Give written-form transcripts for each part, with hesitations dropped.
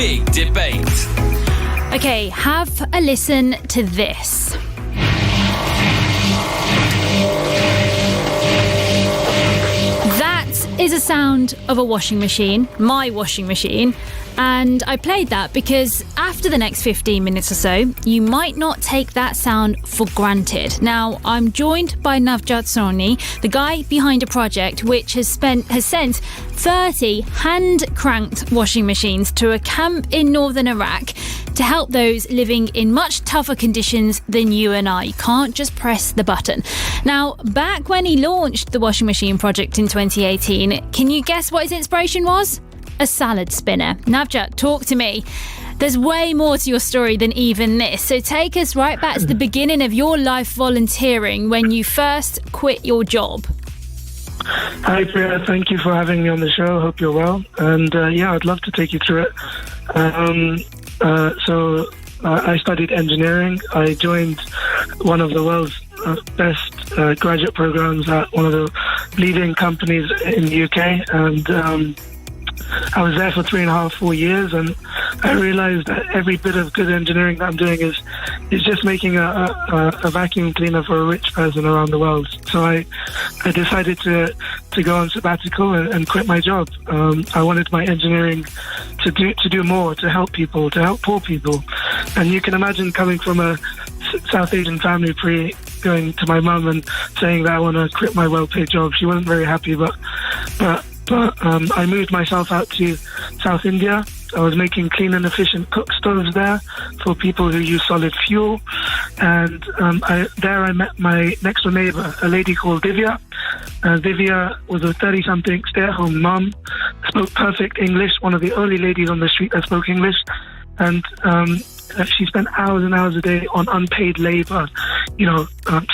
big debate. Okay, have a listen to this. That is a sound of a washing machine, my washing machine. And I played that because after the next 15 minutes or so, you might not take that sound for granted. Now, I'm joined by Navjot Soni, the guy behind a project which has sent 30 hand-cranked washing machines to a camp in northern Iraq to help those living in much tougher conditions than you and I. You can't just press the button. Now, back when he launched the washing machine project in 2018, can you guess what his inspiration was? A salad spinner. Navjot, talk to me. There's way more to your story than even this. So take us right back to the beginning of your life volunteering when you first quit your job. Hi, Pria. Thank you for having me on the show. Hope you're well. And I'd love to take you through it. I studied engineering. I joined one of the world's best graduate programs at one of the leading companies in the UK. And I was there for 3.5-4 years, and I realized that every bit of good engineering that I'm doing is just making a vacuum cleaner for a rich person around the world. So I decided to go on sabbatical and quit my job. I wanted my engineering to do more, to help people, to help poor people. And you can imagine coming from a South Asian family, going to my mum and saying that I want to quit my well-paid job. She wasn't very happy, but I moved myself out to South India. I was making clean and efficient cook stoves there for people who use solid fuel. And I met my next door neighbor, a lady called Divya. Divya was a 30-something stay-at-home mom, spoke perfect English, one of the only ladies on the street that spoke English. And she spent hours and hours a day on unpaid labor,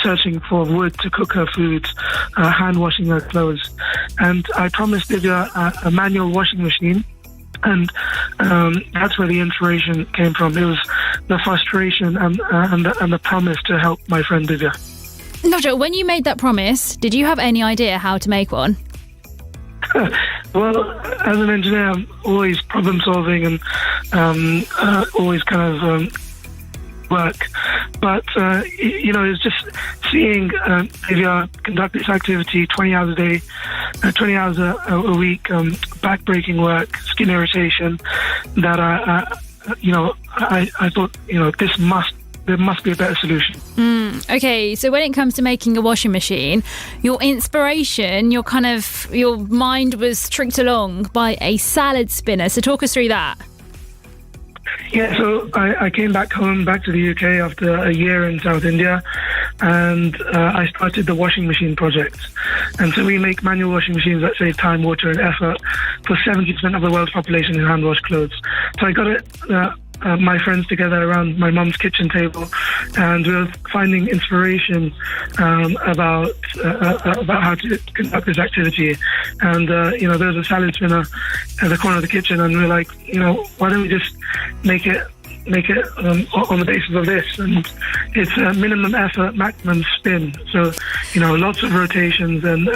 searching for wood to cook her food, hand washing her clothes. And I promised Divya a manual washing machine. And that's where the inspiration came from. It was the frustration and the promise to help my friend Divya. Navjot, when you made that promise, did you have any idea how to make one? Well, as an engineer, I'm always problem solving and always kind of work. But, it's just seeing Divya conduct this activity 20 hours a day, 20 hours a week, back-breaking work, skin irritation, that I thought, there must be a better solution. Okay, so when it comes to making a washing machine, your inspiration, your mind was tricked along by a salad spinner. So talk us through that. Yeah, so I came back to the UK after a year in South India, and I started the washing machine project. And so we make manual washing machines that save time, water and effort for 70% of the world's population who hand wash clothes. So I got it my friends together around my mum's kitchen table, and we were finding inspiration about how to conduct this activity. And there was a salad spinner at the corner of the kitchen, and we were like, why don't we just make it on the basis of this? And it's a minimum effort, maximum spin. So, lots of rotations and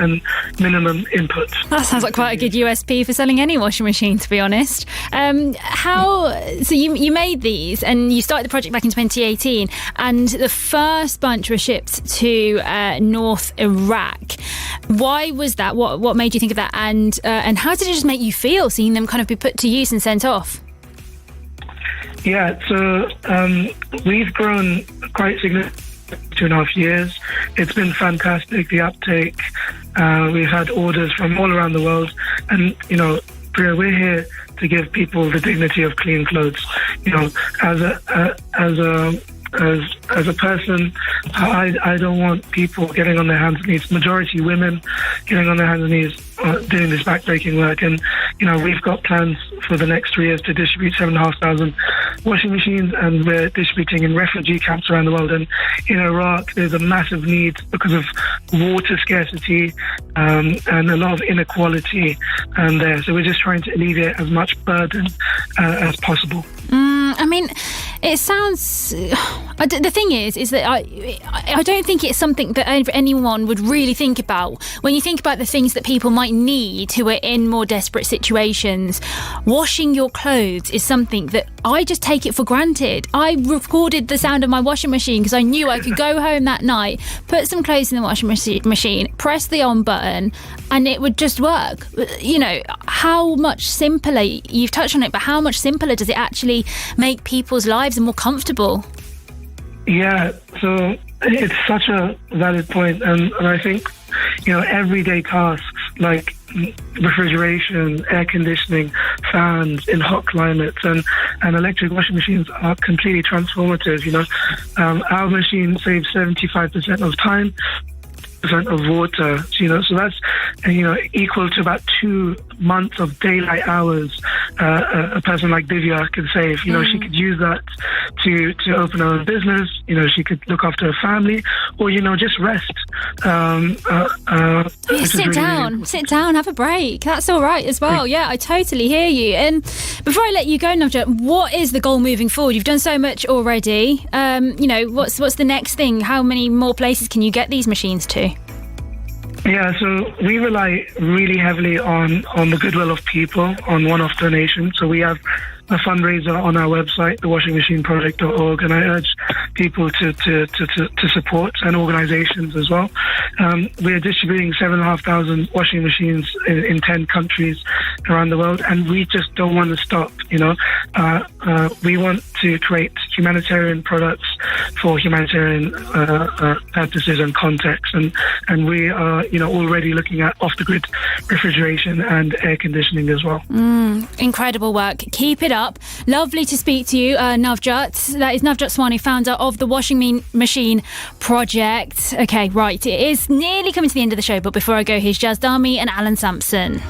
minimum inputs. That sounds like quite a good USP for selling any washing machine, to be honest. So you made these and you started the project back in 2018, and the first bunch were shipped to North Iraq. Why was that? What made you think of that? And how did it just make you feel seeing them kind of be put to use and sent off? Yeah, so we've grown quite significantly in 2.5 years. It's been fantastic, the uptake. We've had orders from all around the world. And, Pria, we're here to give people the dignity of clean clothes. As a person, I don't want people getting on their hands and knees, majority women getting on their hands and knees doing this backbreaking work. And, we've got plans for the next 3 years to distribute 7,500 washing machines, and we're distributing in refugee camps around the world. And in Iraq, there's a massive need because of water scarcity and a lot of inequality there. So we're just trying to alleviate as much burden as possible. It sounds, The thing is that I don't think it's something that anyone would really think about. When you think about the things that people might need who are in more desperate situations, washing your clothes is something that I just take it for granted. I recorded the sound of my washing machine because I knew I could go home that night, put some clothes in the washing machine, press the on button, and it would just work. You know, how much simpler, you've touched on it, but how much simpler does it actually make people's lives more comfortable? Yeah, so it's such a valid point, and I think, you know, everyday tasks like refrigeration, air conditioning, fans in hot climates, and electric washing machines are completely transformative. You know, our machine saves 75% of time, of water, you know, so that's, you know, equal to about 2 months of daylight hours a person like Divya can save. You know, she could use that to open her own business. You know, she could look after her family, or, you know, just rest. Sit down, have a break. That's all right as well. Yeah, I totally hear you. And before I let you go, Navjot, what is the goal moving forward? You've done so much already. You know, what's the next thing? How many more places can you get these machines to? Yeah, so we rely really heavily on the goodwill of people, on one-off donations. So we have a fundraiser on our website, thewashingmachineproject.org, and I urge people to support, and organizations as well. We are distributing 7,500 washing machines in 10 countries around the world, and we just don't want to stop. You know, we want to create humanitarian products for humanitarian purposes and contexts, and we are, you know, already looking at off-the-grid refrigeration and air conditioning as well. Incredible work. Keep it up. Lovely to speak to you, Navjot. That is Navjot Swani, founder of the Washing Machine Project. Okay, right. It is nearly coming to the end of the show, but before I go, here's Jazz Dami and Alan Sampson.